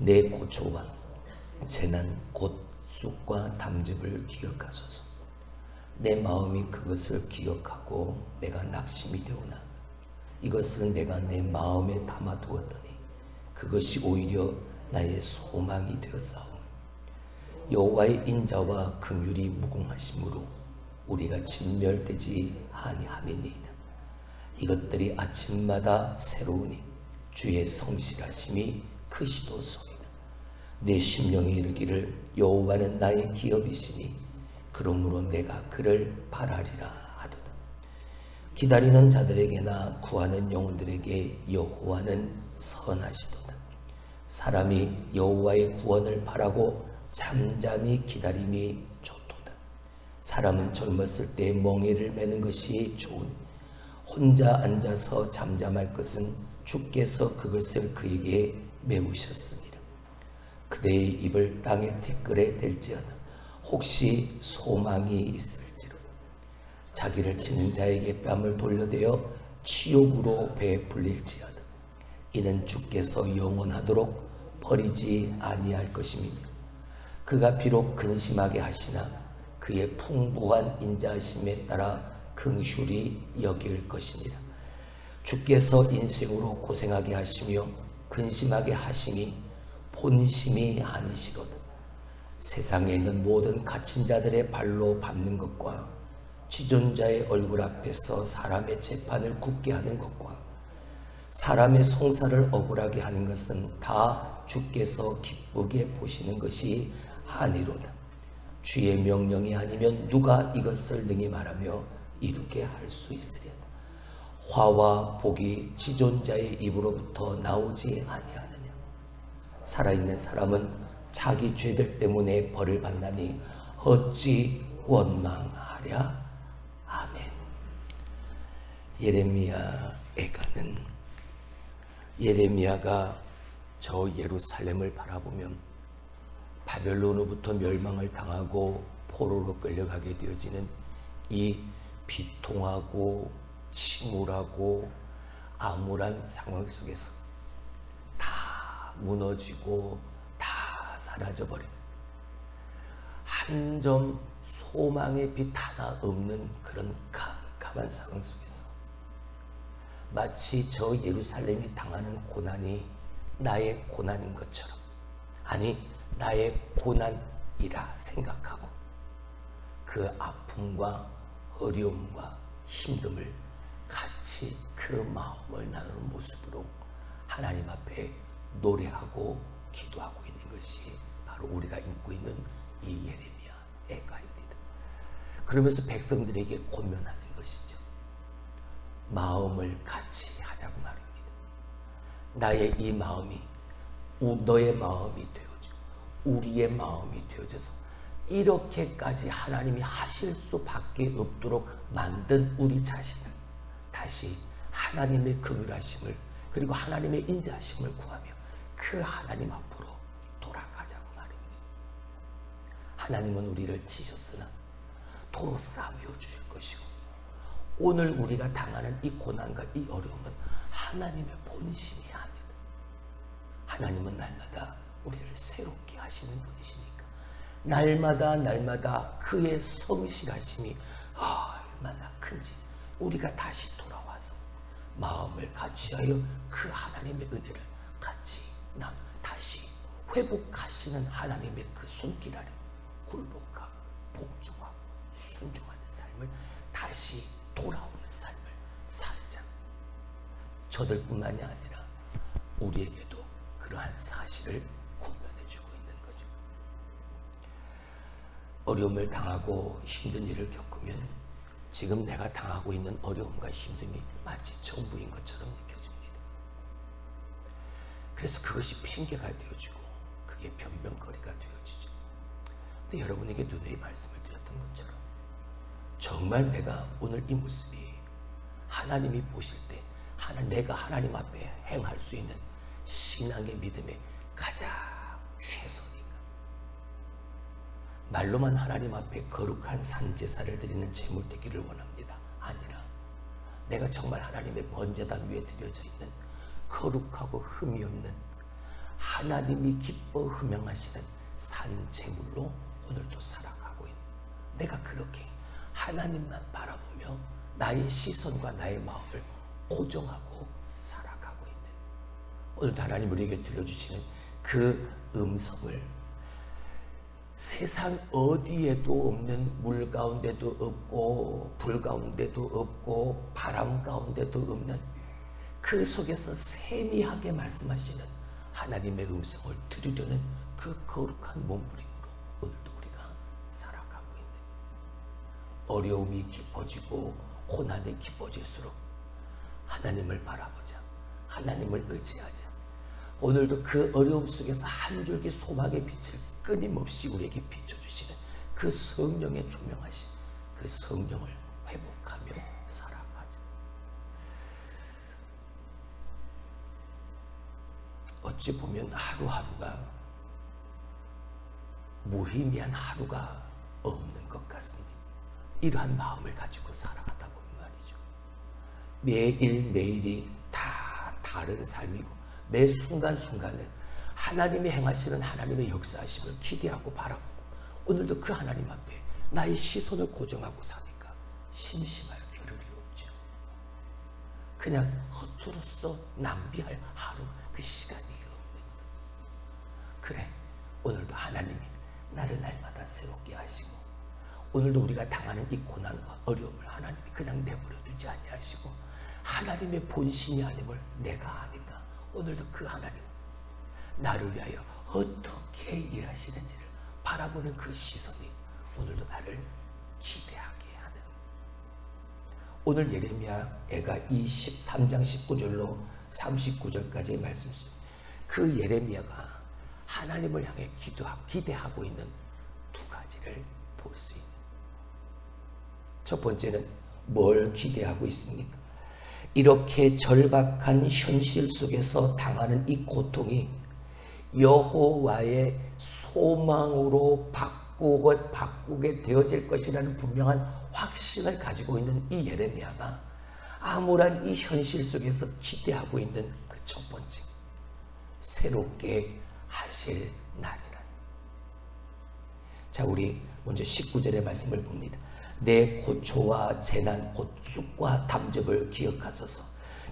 내 고초와 재난 곧 쑥과 담즙을 기억하소서. 내 마음이 그것을 기억하고 내가 낙심이 되오나 이것을 내가 내 마음에 담아두었더니 그것이 오히려 나의 소망이 되었사오니 여호와의 인자와 긍휼이 무궁하심으로 우리가 진멸되지 아니함이니이다. 이것들이 아침마다 새로우니 주의 성실하심이 크시도소이다. 내 심령이 이르기를 여호와는 나의 기업이시니 그러므로 내가 그를 바라리라 하도다. 기다리는 자들에게나 구하는 영혼들에게 여호와는 선하시도다. 사람이 여호와의 구원을 바라고 잠잠히 기다림이 좋도다. 사람은 젊었을 때 멍에를 매는 것이 좋으니 혼자 앉아서 잠잠할 것은 주께서 그것을 그에게 메우셨습니다. 그대의 입을 땅의 티끌에 댈지어다. 혹시 소망이 있을지로다. 자기를 치는 자에게 뺨을 돌려대어 치욕으로 베풀릴지어다. 이는 주께서 영원하도록 버리지 아니할 것입니다. 그가 비록 근심하게 하시나 그의 풍부한 인자하심에 따라 긍휼히 여길 것입니다. 주께서 인생으로 고생하게 하시며 근심하게 하시니 본심이 아니시거든. 세상에 있는 모든 갇힌 자들의 발로 밟는 것과 지존자의 얼굴 앞에서 사람의 재판을 굳게 하는 것과 사람의 송사를 억울하게 하는 것은 다 주께서 기쁘게 보시는 것이 아니로다. 주의 명령이 아니면 누가 이것을 능히 말하며 이루게 할 수 있으랴. 화와 복이 지존자의 입으로부터 나오지 아니하느냐. 살아있는 사람은 자기 죄들 때문에 벌을 받나니 어찌 원망하랴. 아멘. 예레미야 애가는 예레미야가 저 예루살렘을 바라보면 바벨론으로부터 멸망을 당하고 포로로 끌려가게 되어지는 이 비통하고 침울하고 암울한 상황 속에서 다 무너지고 다 사라져버린 한 점 소망의 빛 하나 없는 그런 깜깜한 상황 속에서 마치 저 예루살렘이 당하는 고난이 나의 고난인 것처럼, 아니 나의 고난이라 생각하고 그 아픔과 어려움과 힘듦을 같이 그 마음을 나누는 모습으로 하나님 앞에 노래하고 기도하고 있는 것이 바로 우리가 읽고 있는 이 예레미야 애가입니다. 그러면서 백성들에게 권면하는 것이죠. 마음을 같이 하자고 말입니다. 나의 이 마음이 너의 마음이 되어지고 우리의 마음이 되어져서 이렇게까지 하나님이 하실 수밖에 없도록 만든 우리 자신을 다시 하나님의 긍휼하심을 그리고 하나님의 인자하심을 구하며 그 하나님 앞으로 돌아가자고 말입니다. 하나님은 우리를 치셨으나 도로 싸매어 주실 것이고 오늘 우리가 당하는 이 고난과 이 어려움은 하나님의 본심이 아니다. 하나님은 날마다 우리를 새롭게 하시는 분이시니까 날마다 그의 성실하심이 얼마나 큰지 우리가 다시 돌아와서 마음을 같이하여 그 하나님의 은혜를 같이 다시 회복하시는 하나님의 그 손길 아래 굴복하고 복종하고 순종하는 삶을 다시 돌아오는 삶을 살자. 저들뿐만이 아니라 우리에게도 그러한 사실을 권면해주고 있는 거죠. 어려움을 당하고 힘든 일을 겪으면 지금 내가 당하고 있는 어려움과 힘듦이 마치 전부인 것처럼 느껴집니다. 그래서 그것이 핑계가 되어지고 그게 변명거리가 되어지죠. 근데 여러분에게 누누이 말씀을 드렸던 것처럼 정말 내가 오늘 이 모습이 하나님이 보실 때 내가 하나님 앞에 행할 수 있는 신앙의 믿음의 가장 최선인가? 말로만 하나님 앞에 거룩한 산제사를 드리는 제물 되기를 원합니다. 아니라 내가 정말 하나님의 번제단 위에 드려져 있는 거룩하고 흠이 없는 하나님이 기뻐 흠명하시는 산재물로 오늘도 살아가고 있는, 내가 그렇게 하나님만 바라보며 나의 시선과 나의 마음을 고정하고 살아가고 있는, 오늘도 하나님 우리에게 들려주시는 그 음성을 세상 어디에도 없는, 물 가운데도 없고 불 가운데도 없고 바람 가운데도 없는 그 속에서 세미하게 말씀하시는 하나님의 음성을 들으려는 그 거룩한 몸부림으로 오늘도 우리가 살아가고 있는, 어려움이 깊어지고 고난이 깊어질수록 하나님을 바라보자, 하나님을 의지하자. 오늘도 그 어려움 속에서 한 줄기 소망의 빛을 끊임없이 우리에게 비춰주시는 그 성령의 조명하신 그 성령을 회복하며 살아가자. 어찌 보면 하루하루가 무의미한 하루가 없는 것 같습니다. 이러한 마음을 가지고 살아가다 보면 말이죠, 매일매일이 다 다른 삶이고 매 순간순간을 하나님이 행하시는 하나님의 역사하심을 기대하고 바라보고 오늘도 그 하나님 앞에 나의 시선을 고정하고 사니까 심심할 겨를이 없죠. 그냥 헛으로써 낭비할 하루, 그 시간이 없는 것. 그래, 오늘도 하나님이 나를 날마다 새롭게 하시고 오늘도 우리가 당하는 이 고난과 어려움을 하나님이 그냥 내버려 두지 아니하시고 하나님의 본심이 아님을 내가 아니까 오늘도 그 하나님 나를 위하여 어떻게 일하시는지를 바라보는 그 시선이 오늘도 나를 기대하게 하는, 오늘 예레미야가 이 13장 19절로 39절까지의 말씀 속 그 예레미야가 하나님을 향해 기대하고 있는 두 가지를 볼 수 있는, 첫 번째는 뭘 기대하고 있습니까? 이렇게 절박한 현실 속에서 당하는 이 고통이 여호와의 소망으로 바꾸게 되어질 것이라는 분명한 확신을 가지고 있는 이 예레미야가 암울한 이 현실 속에서 기대하고 있는 그 첫 번째, 새롭게 하실 날이라. 자, 우리 먼저 19절의 말씀을 봅니다. 내 고초와 재난 곧 쑥과 담즙을 기억하소서.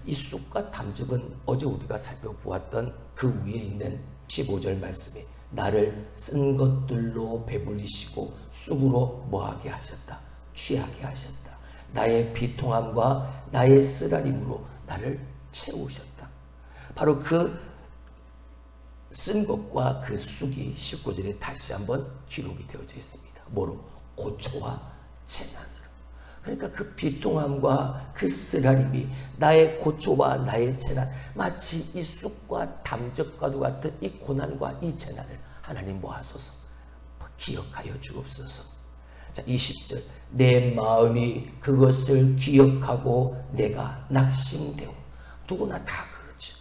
이 쑥과 담즙은 어제 우리가 살펴보았던 그 위에 있는 15절 말씀에 나를 쓴 것들로 배불리시고 쑥으로 뭐하게 하셨다? 취하게 하셨다. 나의 비통함과 나의 쓰라림으로 나를 채우셨다. 바로 그 쓴 것과 그 쑥이 19절에 다시 한번 기록이 되어져 있습니다. 뭐로? 고초와 재난으로. 그러니까 그 비통함과 그 쓰라림이 나의 고초와 나의 재난, 마치 이 쑥과 담즙과도 같은 이 고난과 이 재난을 하나님 모아소서 기억하여 주옵소서. 자, 20절 내 마음이 그것을 기억하고 내가 낙심되오. 누구나 다 그렇죠.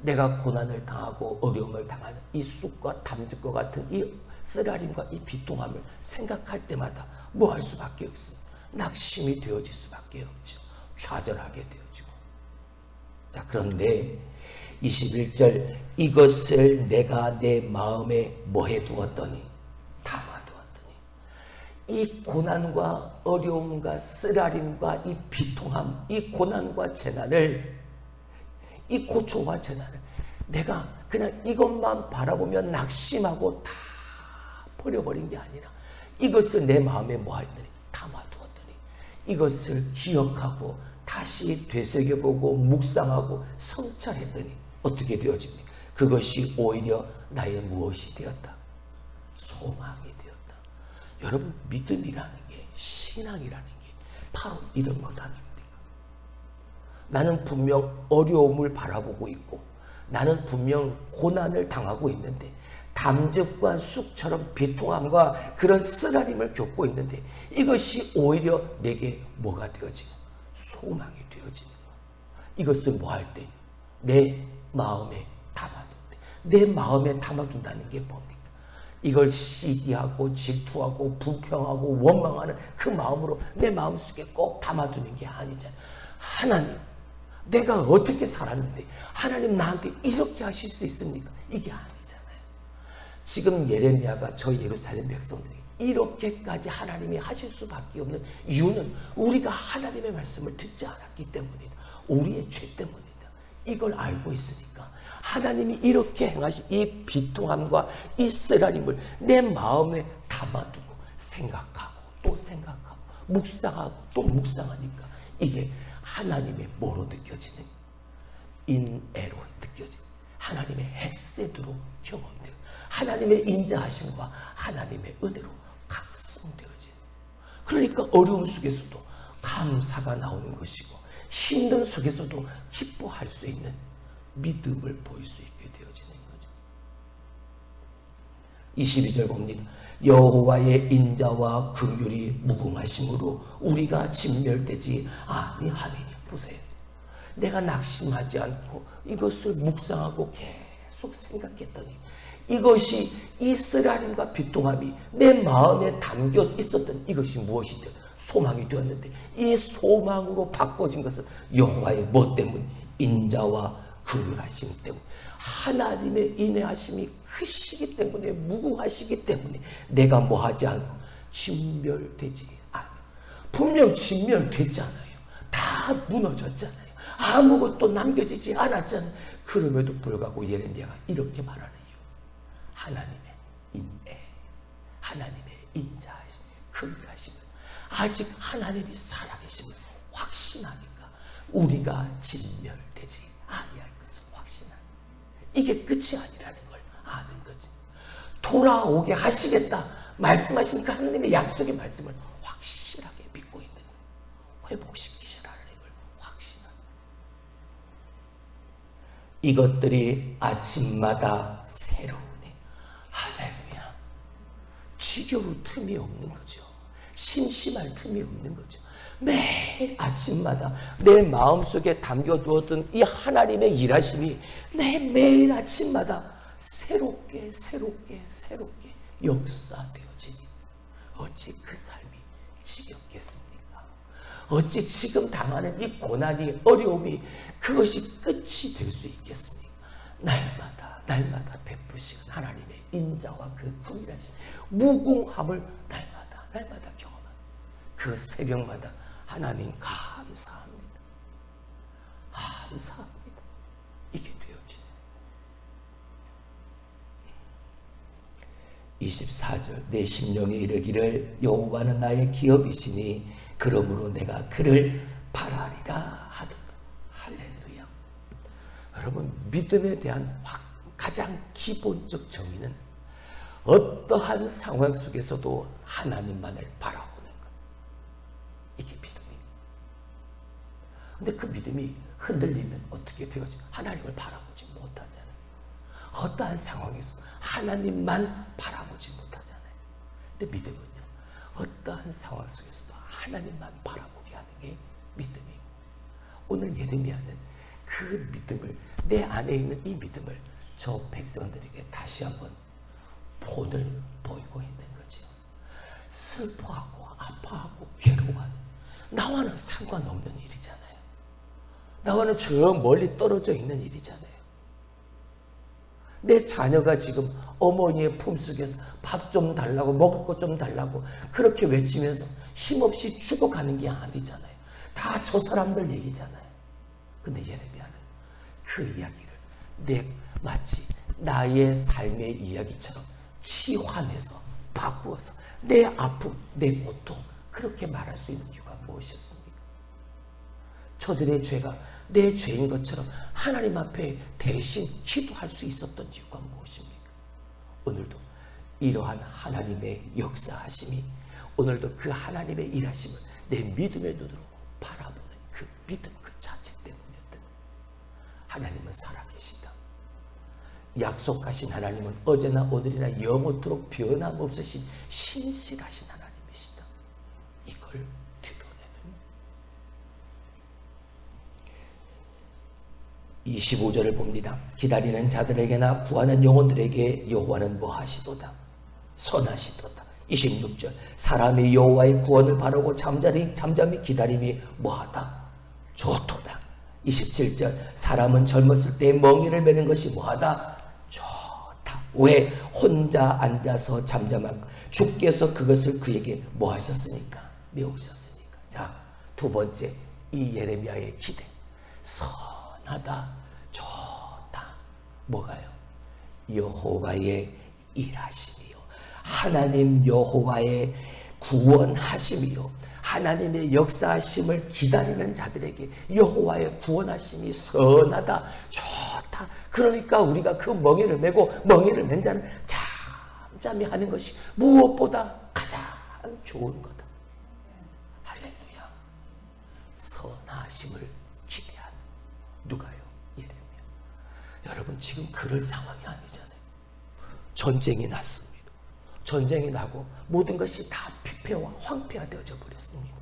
내가 고난을 당하고 어려움을 당하는 이 쑥과 담즙과 같은 이 쓰라림과 이 비통함을 생각할 때마다 뭐 할 수밖에 없습니다. 낙심이 되어질 수밖에 없죠. 좌절하게 되어지고. 자, 그런데 21절 이것을 내가 내 마음에 뭐해 두었더니 담아두었더니, 이 고난과 어려움과 쓰라림과 이 비통함, 이 고난과 재난을, 이 고초와 재난을 내가 그냥 이것만 바라보며 낙심하고 다 버려버린 게 아니라 이것을 내 마음에 뭐하였더니 담아두었더니 이것을 기억하고 다시 되새겨보고 묵상하고 성찰했더니 어떻게 되어집니까? 그것이 오히려 나의 무엇이 되었다? 소망이 되었다. 여러분, 믿음이라는 게, 신앙이라는 게 바로 이런 것 아닙니까? 나는 분명 어려움을 바라보고 있고 나는 분명 고난을 당하고 있는데 담즙과 쑥처럼 비통함과 그런 쓰라림을 겪고 있는데 이것이 오히려 내게 뭐가 되어지는? 소망이 되어지는 거야. 이것을 뭐 할 때? 내 마음에 담아둔 때. 내 마음에 담아둔다는 게 뭡니까? 이걸 시기하고 질투하고 불평하고 원망하는 그 마음으로 내 마음속에 꼭 담아두는 게 아니잖아요. 하나님, 내가 어떻게 살았는데 하나님 나한테 이렇게 하실 수 있습니까? 이게 아니잖아요. 지금 예레미야가 저 예루살렘 백성들이 이렇게까지 하나님이 하실 수밖에 없는 이유는 우리가 하나님의 말씀을 듣지 않았기 때문이다. 우리의 죄 때문이다. 이걸 알고 있으니까 하나님이 이렇게 행하신 이 비통함과 이 쓰라림을 내 마음에 담아두고 생각하고 또 생각하고 묵상하고 또 묵상하니까 이게 하나님의 뭐로 느껴지는 인애로 느껴지는 하나님의 헤세드로 경험되고 하나님의 인자하심과 하나님의 은혜로 각성되어지는 그러니까 어려움 속에서도 감사가 나오는 것이고 힘든 속에서도 기뻐할 수 있는 믿음을 보일 수 있게 되어지는 거죠. 22절 봅니다. 여호와의 인자와 긍휼이 무궁하심으로 우리가 진멸되지 아니하리니. 보세요. 내가 낙심하지 않고 이것을 묵상하고 계속 생각했더니 이것이 이 쓰라림과 비통함이 내 마음에 담겨 있었던 이것이 무엇이든 소망이 되었는데 이 소망으로 바꿔진 것은 여호와의 뭐 때문? 인자와 긍휼하심 때문. 하나님의 인애하심이 크시기 때문에 무궁하시기 때문에 내가 뭐 하지 않고 진멸되지 않아요. 분명 진멸됐잖아요. 다 무너졌잖아요. 아무것도 남겨지지 않았잖아요. 그럼에도 불구하고 예레미야가 이렇게 말하는 이유. 하나님의 인애, 하나님의 인자하심, 긍휼하심을 아직 하나님이 살아계심을 확신하니까 우리가 진멸되지 아니할 것을 확신하는 이게 끝이 아니라는 걸 아는 거지. 돌아오게 하시겠다 말씀하신 그 하나님의 약속의 말씀을 확실하게 믿고 있는 거예요. 회복시키시라는 걸 확신하는 거예요. 이것들이 아침마다 새로우니. 할렐루야. 지겨울 틈이 없는 거죠. 심심할 틈이 없는 거죠. 매일 아침마다 내 마음속에 담겨두었던 이 하나님의 일하심이 매일 아침마다 새롭게 역사되어지니 어찌 그 삶이 지겹겠습니까? 어찌 지금 당하는 이 고난이 어려움이 그것이 끝이 될 수 있겠습니까? 날마다 베푸시는 하나님의 인자와 그 긍휼하심 무궁함을 날마다 경험하는 그 새벽마다 하나님 감사합니다. 이게 되어지네. 24절 내 심령이 이르기를 여호와는 나의 기업이시니 그러므로 내가 그를 바라리라 하도다. 할렐루야. 여러분 믿음에 대한 가장 기본적 정의는 어떠한 상황 속에서도 하나님만을 바라보는 것. 이게 믿음이에요. 근데 그 믿음이 흔들리면 어떻게 되어져? 하나님을 바라보지 못하잖아요. 어떠한 상황에서 하나님만 바라보지 못하잖아요. 근데 믿음은요, 어떠한 상황 속에서도 하나님만 바라보게 하는 게 믿음이에요. 오늘 예레미야는 그 믿음을, 내 안에 있는 이 믿음을 저 백성들에게 다시 한번 본을 보이고 있는 거죠. 슬퍼하고 아파하고 괴로워하는, 나와는 상관없는 일이잖아요. 나와는 저 멀리 떨어져 있는 일이잖아요. 내 자녀가 지금 어머니의 품속에서 밥 좀 달라고, 먹을 것 좀 달라고 그렇게 외치면서 힘없이 죽어가는 게 아니잖아요. 다 저 사람들 얘기잖아요. 근데 예레미야는 그 이야기를 마치 나의 삶의 이야기처럼 치환해서 바꾸어서 내 아픔, 내 고통 그렇게 말할 수 있는 이유가 무엇이었습니까? 저들의 죄가 내 죄인 것처럼 하나님 앞에 대신 기도할 수 있었던 이유가 무엇입니까? 오늘도 이러한 하나님의 역사하심이, 오늘도 그 하나님의 일하심을 내 믿음의 눈으로 바라보는 그 믿음 그 자체 때문이었던, 하나님은 살아계시다. 약속하신 하나님은 어제나 오늘이나 영원토록 변함없으신 신실하신 하나님이시다. 이걸 드러내는 25절을 봅니다. 기다리는 자들에게나 구하는 영혼들에게 여호와는 뭐 하시도다? 선하시도다. 26절 사람이 여호와의 구원을 바라고 잠잠히 기다림이 뭐하다? 좋도다. 27절 사람은 젊었을 때 멍에를 매는 것이 뭐하다? 좋다. 왜? 혼자 앉아서 잠잠하고 주께서 그것을 그에게 뭐 하셨으니까? 메우셨으니까. 자, 두 번째 이 예레미야의 기대. 선하다, 좋다. 뭐가요? 여호와의 일하심이요, 하나님 여호와의 구원하심이요, 하나님의 역사하심을 기다리는 자들에게 여호와의 구원하심이 선하다, 좋다. 그러니까 우리가 그 멍에를 메고 멍에를 맨 자는 잠잠히 하는 것이 무엇보다 가장 좋은 거다. 할렐루야. 선하심을 기대하는 누가요? 예레미야. 여러분 지금 그럴 상황이 아니잖아요. 전쟁이 났습니다. 전쟁이 나고 모든 것이 다 피폐와 황폐화되어져 버렸습니다.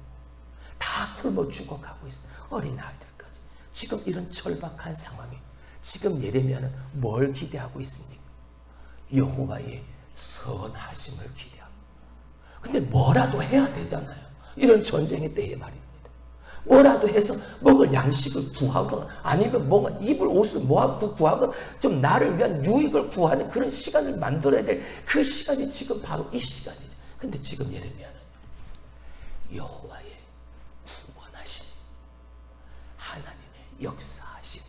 다 굶어 죽어가고 있어요. 어린아이들까지. 지금 이런 절박한 상황에 지금 예레미야는 뭘 기대하고 있습니까? 여호와의 선하심을 기대하고. 근데 뭐라도 해야 되잖아요. 이런 전쟁의 때에 말입니다. 뭐라도 해서 먹을 양식을 구하거나 아니면 뭔가 입을 옷을 모아서 구하거나 좀 나를 위한 유익을 구하는 그런 시간을 만들어야 될 그 시간이 지금 바로 이 시간이죠. 근데 지금 예레미야는 여호와의 구원하심, 하나님의 역사하심,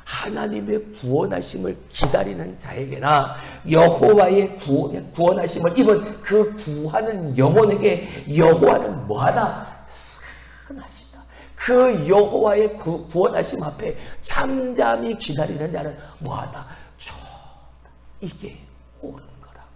하나님의 구원하심을 기다리는 자에게나 여호와의 구원하심을 입은 그 구하는 영혼에게 여호와는 뭐하다? 선하시다. 그 여호와의 구원하심 앞에 잠잠히 기다리는 자는 뭐하다? 좋다. 이게 옳은 거라고요.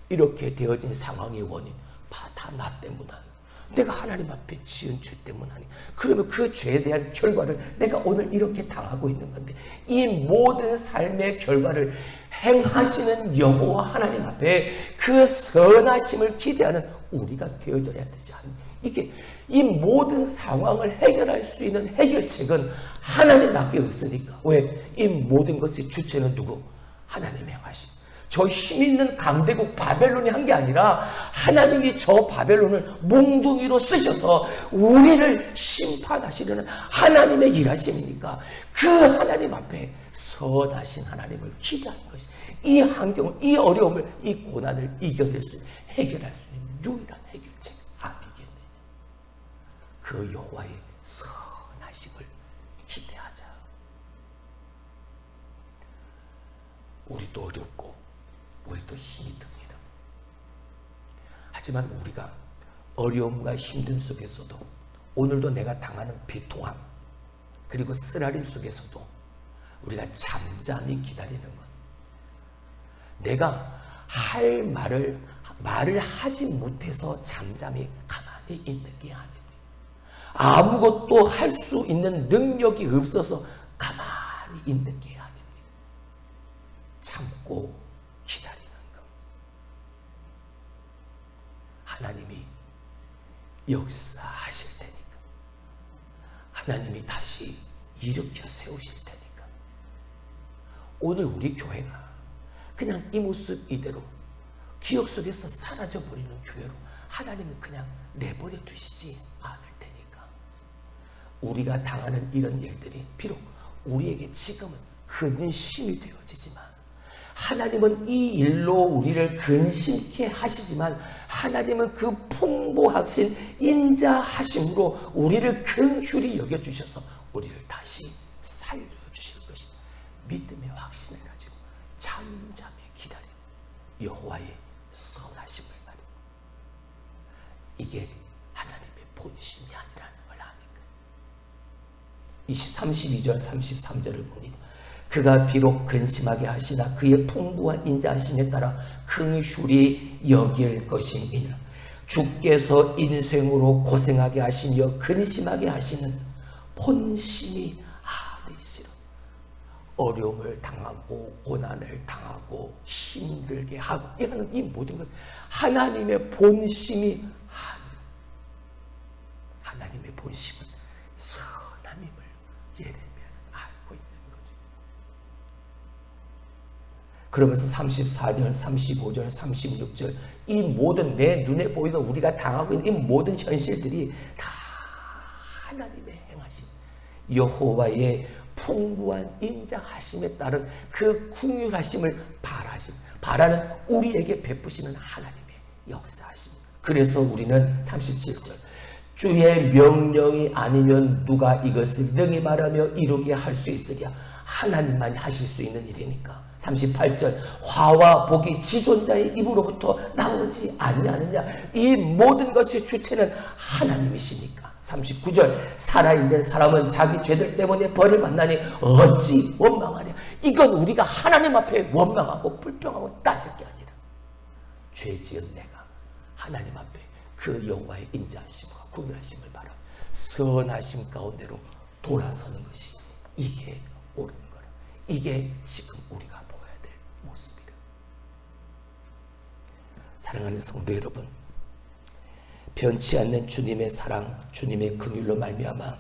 이렇게 되어진 상황의 원인 다 나 때문 아니야. 내가 하나님 앞에 지은 죄 때문 아니야. 그러면 그 죄에 대한 결과를 내가 오늘 이렇게 당하고 있는 건데, 이 모든 삶의 결과를 행하시는 여호와 하나님 앞에 그 선하심을 기대하는 우리가 되어져야 되지 않니? 이게 이 모든 상황을 해결할 수 있는 해결책은 하나님밖에 없으니까. 왜? 이 모든 것의 주체는 누구? 하나님의 행하심. 저 힘있는 강대국 바벨론이 한 게 아니라 하나님이 저 바벨론을 몽둥이로 쓰셔서 우리를 심판하시려는 하나님의 일하심이니까 그 하나님 앞에 선하신 하나님을 기대하는 것이 이 환경을, 이 어려움을, 이 고난을 이겨낼 수 있는, 해결할 수 있는 유일한 해결책 아니겠느냐. 그 여호와의 선하심을 기대하자. 우리도 어렵고 우리도 힘이 듭니다. 하지만 우리가 어려움과 힘든 속에서도 오늘도 내가 당하는 비통함 그리고 쓰라림 속에서도 우리가 잠잠히 기다리는 것, 내가 할 말을 하지 못해서 잠잠히 가만히 있는 게 아닙니다. 아무것도 할 수 있는 능력이 없어서 가만히 있는 게 아닙니다. 참고 기다리는 것. 하나님이 역사하실 테니까. 하나님이 다시 일으켜 세우실 테니까. 오늘 우리 교회가 그냥 이 모습 이대로 기억 속에서 사라져버리는 교회로 하나님은 그냥 내버려 두시지 않을 테니까. 우리가 당하는 이런 일들이 비록 우리에게 지금은 근심이 되어지지만 하나님은 이 일로 우리를 근심케 하시지만 하나님은 그 풍부하신 인자하심으로 우리를 긍휼히 여겨주셔서 우리를 다시 살려주실 것이다. 믿음의 확신을 가지고 잠잠히 기다리는 여호와의 선하심을 말이야. 이게 하나님의 본심이 아니라는 걸 아니까. 32절 33절을 보니 그가 비록 근심하게 하시나 그의 풍부한 인자하심에 따라 긍휼히 여길 것임이니라. 주께서 인생으로 고생하게 하시며 근심하게 하시는 본심이 아니시라. 어려움을 당하고 고난을 당하고 힘들게 하고 이런 이 모든 것 하나님의 본심이 아니라. 하나님의 본심은 선함임을 예레미야는 알고 있는 거죠. 그러면서 34절, 35절, 36절 이 모든 내 눈에 보이는 우리가 당하고 있는 이 모든 현실들이 다 하나님의 행하심, 여호와의 풍부한 인자하심에 따른 그 긍휼하심을 바라는 우리에게 베푸시는 하나님의 역사하십니다. 그래서 우리는 37절 주의 명령이 아니면 누가 이것을 능히 말하며 이루게 할 수 있으랴. 하나님만이 하실 수 있는 일이니까. 38절 화와 복이 지존자의 입으로부터 나오지 아니하느냐. 이 모든 것의 주체는 하나님이시니까. 39절 살아있는 사람은 자기 죄들 때문에 벌을 받나니 어찌 원망하냐. 이건 우리가 하나님 앞에 원망하고 불평하고 따질 게 아니라 죄 지은 내가 하나님 앞에 그 여호와의 인자하심과 긍휼하심을 바라 선하심 가운데로 돌아서는 것이 이게 옳은 거라. 이게 지금 우리가 보여야 될 모습이다. 사랑하는 성도 여러분, 변치 않는 주님의 사랑, 주님의 긍휼로 말미암아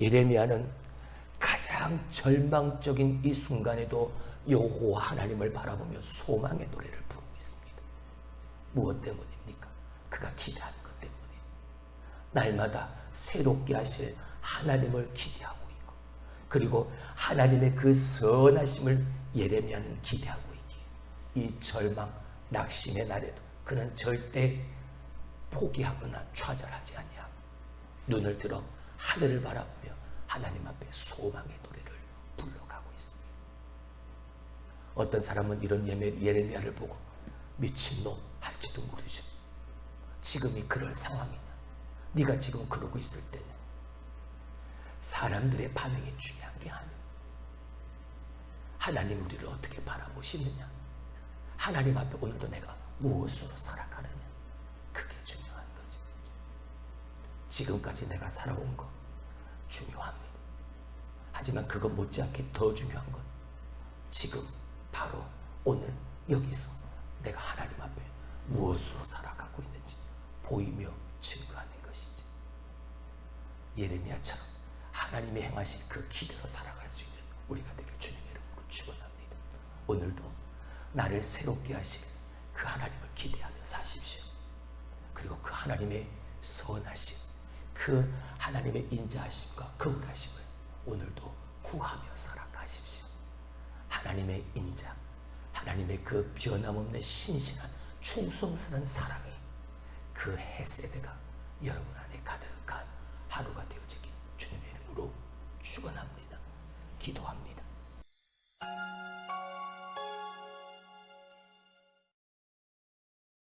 예레미야는 가장 절망적인 이 순간에도 여호와 하나님을 바라보며 소망의 노래를 부르고 있습니다. 무엇 때문입니까? 그가 기대하는 것 때문이죠. 날마다 새롭게 하실 하나님을 기대하고 있고, 그리고 하나님의 그 선하심을 예레미야는 기대하고 있기에 이 절망, 낙심의 날에도 그는 절대 포기하거나 좌절하지 아니하고 눈을 들어 하늘을 바라보며 하나님 앞에 소망의 노래를 불러가고 있습니다. 어떤 사람은 이런 예레미야를 보고 미친놈 할지도 모르죠. 지금이 그럴 상황이냐? 네가 지금 그러고 있을 때는 사람들의 반응이 중요한 게 아니야. 하나님 우리를 어떻게 바라보시느냐? 하나님 앞에 오늘도 내가 무엇으로 살아가느냐? 그게 중요한 거지. 지금까지 내가 살아온 거 중요합니다. 하지만 그거 못지않게 더 중요한 건 지금 바로 오늘 여기서 내가 하나님 앞에 무엇으로 살아가고 있는지 보이며 증거하는 것이지. 예레미야처럼 하나님이 행하신 그 기대로 살아갈 수 있는 우리가 되길 주님의 이름으로 축원합니다. 오늘도 나를 새롭게 하실 그 하나님을 기대하며 사십시오. 그리고 그 하나님의 선하심, 그 하나님의 인자하심과 긍휼하심을 오늘도 구하며 살아가십시오. 하나님의 인자, 하나님의 그 변함없는 신실한 충성스러운 사랑이 그 헤세드가 여러분 안에 가득한 하루가 되어지길 주님의 이름으로 축원합니다. 기도합니다.